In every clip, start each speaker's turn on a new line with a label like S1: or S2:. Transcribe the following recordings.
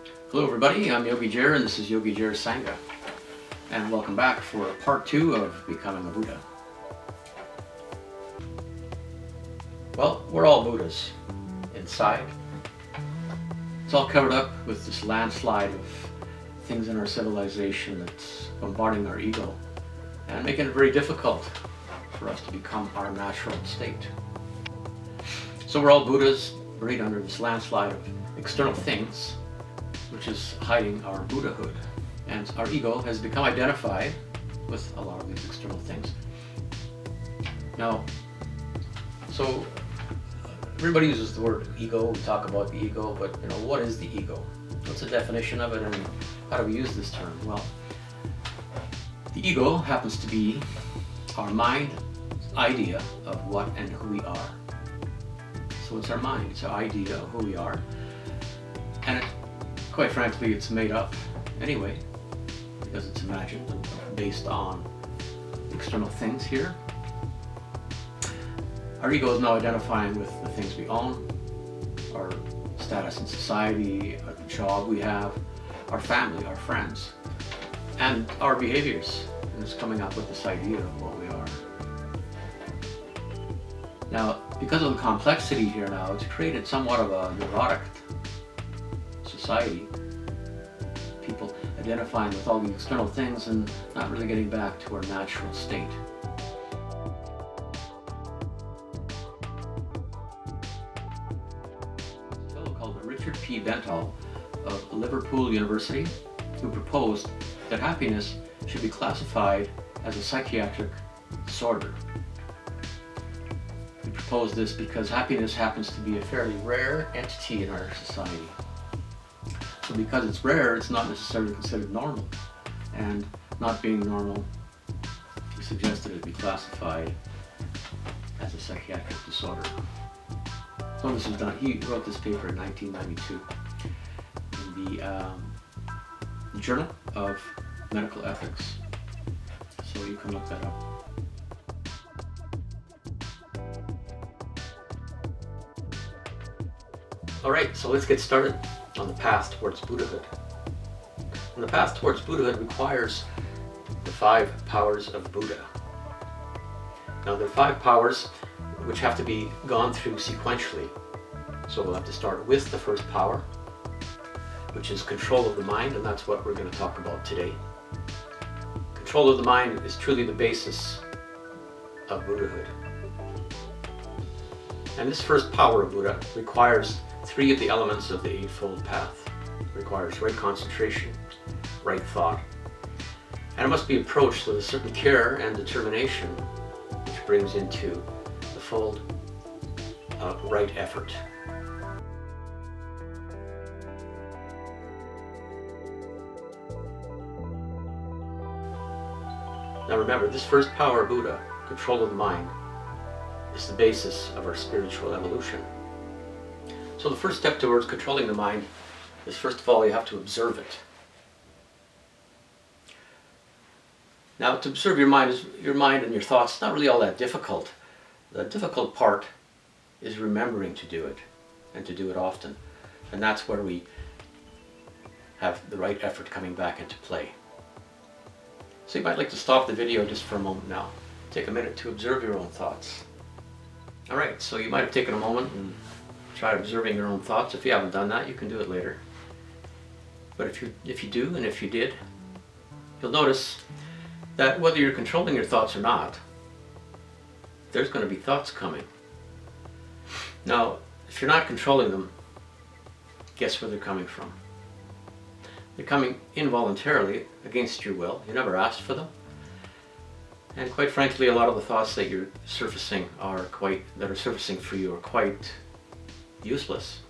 S1: Hello everybody, I'm YogiJer and this is YogiJer Sangha. And welcome back for part 2 of Becoming a Buddha. Well, we're all Buddhas inside. It's all covered up with this landslide of things in our civilization that's bombarding our ego and making it very difficult for us to become our natural state. So we're all Buddhas buried under this landslide of external things, which is hiding our Buddhahood. And our ego has become identified with a lot of these external things. Now, so everybody uses the word ego, we talk about the ego, but what is the ego? What's the definition of it and how do we use this term? Well, the ego happens to be our mind's idea of what and who we are. So it's our mind, it's our idea of who we are. And quite frankly, it's made up anyway, because it's imagined and based on external things here. Our ego is now identifying with the things we own, our status in society, the job we have, our family, our friends, and our behaviors. And it's coming up with this idea of what we are. Now, because of the complexity here now, it's created somewhat of a neurotic society. People identifying with all the external things and not really getting back to our natural state. A fellow called Richard P. Bentall of Liverpool University, who proposed that happiness should be classified as a psychiatric disorder. He proposed this because happiness happens to be a fairly rare entity in our society. So because it's rare, it's not necessarily considered normal. And not being normal, he suggested it be classified as a psychiatric disorder. So this was done, he wrote this paper in 1992 in the Journal of Medical Ethics. So you can look that up. Alright, so let's get started on the path towards Buddhahood. And the path towards Buddhahood requires the 5 powers of Buddha. Now there are 5 powers which have to be gone through sequentially. So we'll have to start with the first power, which is control of the mind, and that's what we're going to talk about today. Control of the mind is truly the basis of Buddhahood. And this first power of Buddha requires 3 of the elements of the Eightfold Path. It requires right concentration, right thought, and it must be approached with a certain care and determination, which brings into the fold right effort. Now remember, this first power of Buddha, control of the mind, is the basis of our spiritual evolution. So the first step towards controlling the mind is, first of all, you have to observe it. Now, to observe your mind and your thoughts, not really all that difficult. The difficult part is remembering to do it, and to do it often. And that's where we have the right effort coming back into play. So you might like to stop the video just for a moment now. Take a minute to observe your own thoughts. Alright, so you might have taken a moment and try observing your own thoughts. If you haven't done that, you can do it later. But if you do, and if you did, you'll notice that whether you're controlling your thoughts or not, there's going to be thoughts coming. Now, if you're not controlling them, guess where they're coming from? They're coming involuntarily, against your will. You never asked for them. And quite frankly, a lot of the thoughts that you're surfacing that are surfacing for you are quite useless.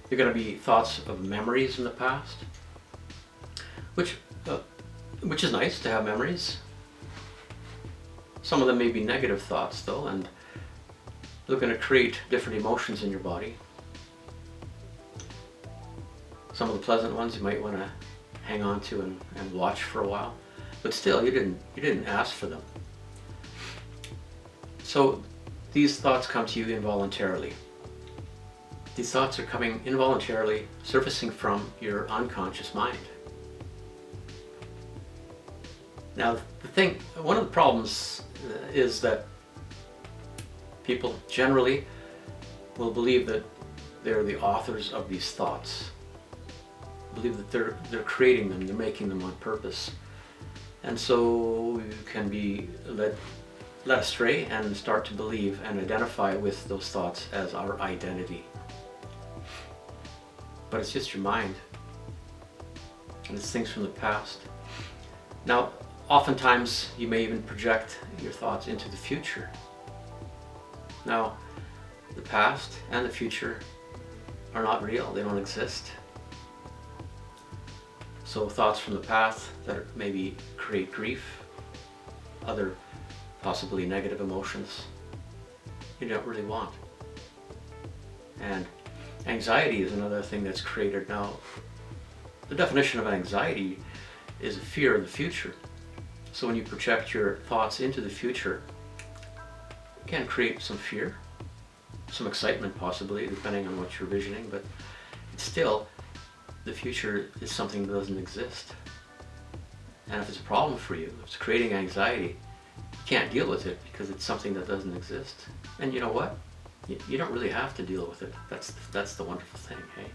S1: They're going to be thoughts of memories in the past, which is nice to have memories. Some of them may be negative thoughts though, and they're going to create different emotions in your body. Some of the pleasant ones you might want to hang on to and watch for a while, but still you didn't ask for them. So these thoughts come to you involuntarily. These thoughts are coming involuntarily, surfacing from your unconscious mind. Now, one of the problems is that people generally will believe that they're the authors of these thoughts. Believe that they're creating them, they're making them on purpose. And so you can be led astray and start to believe and identify with those thoughts as our identity. But it's just your mind. And it's things from the past. Now, oftentimes you may even project your thoughts into the future. Now, the past and the future are not real, they don't exist. So thoughts from the past that maybe create grief, other possibly negative emotions, you don't really want. And anxiety is another thing that's created. Now, the definition of anxiety is a fear of the future. So when you project your thoughts into the future, it can create some fear, some excitement possibly, depending on what you're visioning, but it's still, the future is something that doesn't exist. And if it's a problem for you, if it's creating anxiety, you can't deal with it because it's something that doesn't exist. And you know what? You don't really have to deal with it. That's the wonderful thing, hey?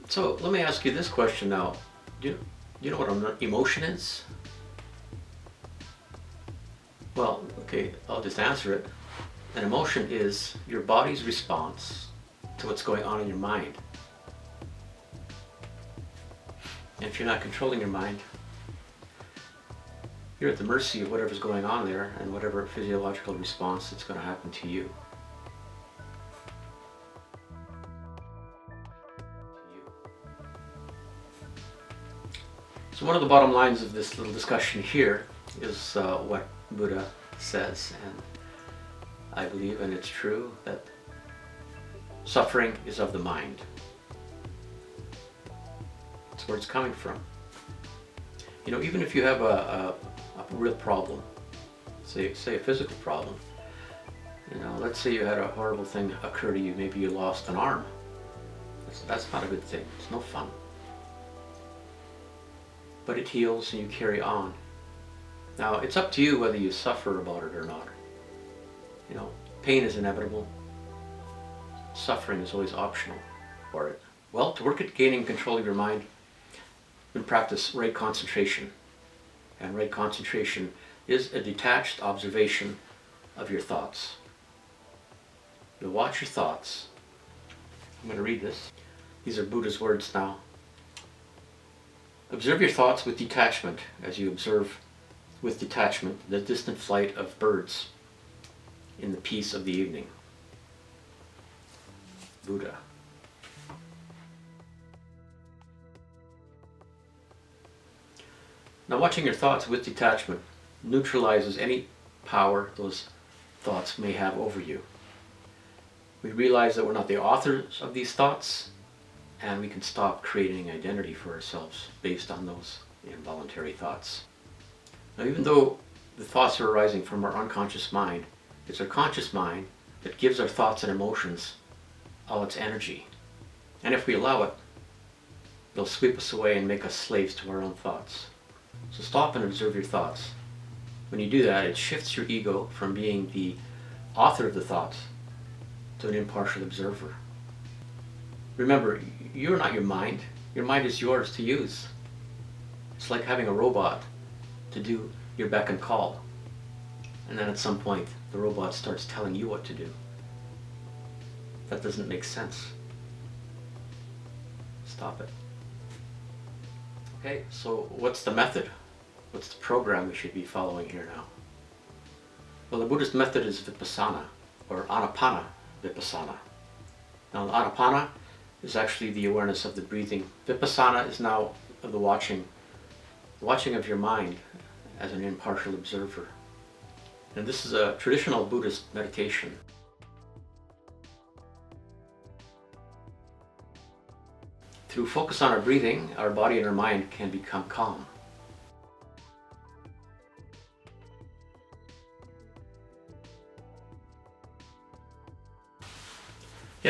S1: So let me ask you this question now. Do you know what an emotion is? Well, okay, I'll just answer it. An emotion is your body's response to what's going on in your mind. And if you're not controlling your mind, you're at the mercy of whatever's going on there and whatever physiological response that's going to happen to you. So one of the bottom lines of this little discussion here is what Buddha says, and I believe, and it's true, that suffering is of the mind. That's where it's coming from. You know, even if you have a real problem, say a physical problem, you know, let's say you had a horrible thing occur to you, maybe you lost an arm. That's not a good thing, it's no fun. But it heals and you carry on. Now, it's up to you whether you suffer about it or not. You know, pain is inevitable. Suffering is always optional for it. Well, to work at gaining control of your mind, you can practice right concentration. And right concentration is a detached observation of your thoughts. You'll watch your thoughts. I'm going to read this. These are Buddha's words now. Observe your thoughts with detachment as you observe with detachment the distant flight of birds in the peace of the evening. Buddha. Now, watching your thoughts with detachment neutralizes any power those thoughts may have over you. We realize that we're not the authors of these thoughts, and we can stop creating identity for ourselves based on those involuntary thoughts. Now, even though the thoughts are arising from our unconscious mind, it's our conscious mind that gives our thoughts and emotions all its energy. And if we allow it, they'll sweep us away and make us slaves to our own thoughts. So stop and observe your thoughts. When you do that, it shifts your ego from being the author of the thoughts to an impartial observer. Remember, you're not your mind. Your mind is yours to use. It's like having a robot to do your beck and call. And then at some point, the robot starts telling you what to do. That doesn't make sense. Stop it. Okay, so what's the method? What's the program we should be following here now? Well, the Buddhist method is Vipassana, or Anapana Vipassana. Now, Anapana is actually the awareness of the breathing. Vipassana is now the watching of your mind as an impartial observer. And this is a traditional Buddhist meditation. Through focus on our breathing, our body and our mind can become calm.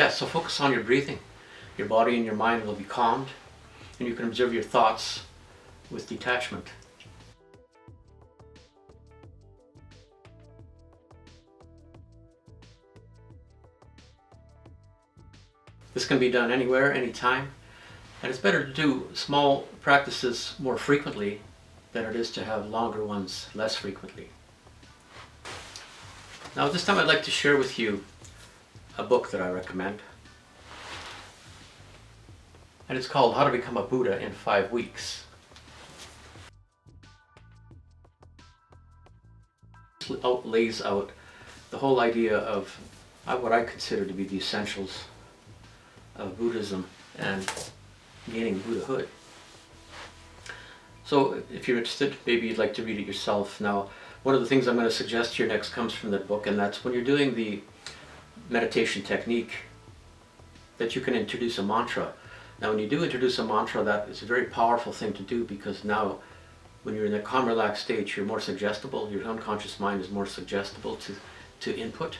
S1: Yeah, so focus on your breathing. Your body and your mind will be calmed, and you can observe your thoughts with detachment. This can be done anywhere, anytime, and it's better to do small practices more frequently than it is to have longer ones less frequently. Now this time I'd like to share with you a book that I recommend. And it's called How to Become a Buddha in 5 Weeks. It lays out the whole idea of what I consider to be the essentials of Buddhism and gaining Buddhahood. So if you're interested, maybe you'd like to read it yourself. Now, one of the things I'm going to suggest here next comes from that book, and that's when you're doing the meditation technique, that you can introduce a mantra. Now, when you do introduce a mantra, that is a very powerful thing to do, because now when you're in a calm, relaxed state, you're more suggestible. Your unconscious mind is more suggestible to input.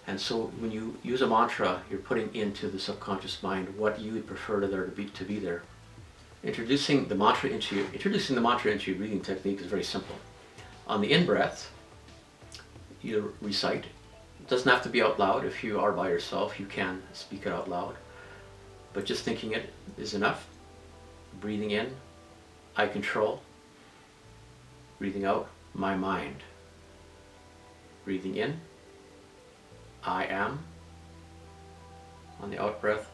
S1: And so when you use a mantra, you're putting into the subconscious mind what you would prefer to be there. Introducing the mantra into your breathing technique is very simple. On the in-breath, you recite. It doesn't have to be out loud. If you are by yourself, you can speak it out loud. But just thinking it is enough. Breathing in, I control. Breathing out, my mind. Breathing in, I am. On the out breath,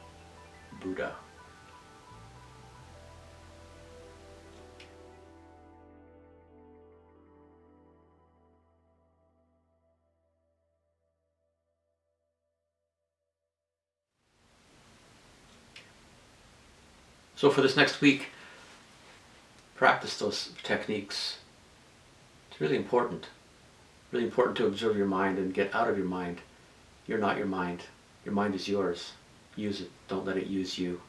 S1: Buddha. So for this next week, practice those techniques. It's really important to observe your mind and get out of your mind. You're not your mind. Your mind is yours. Use it. Don't let it use you.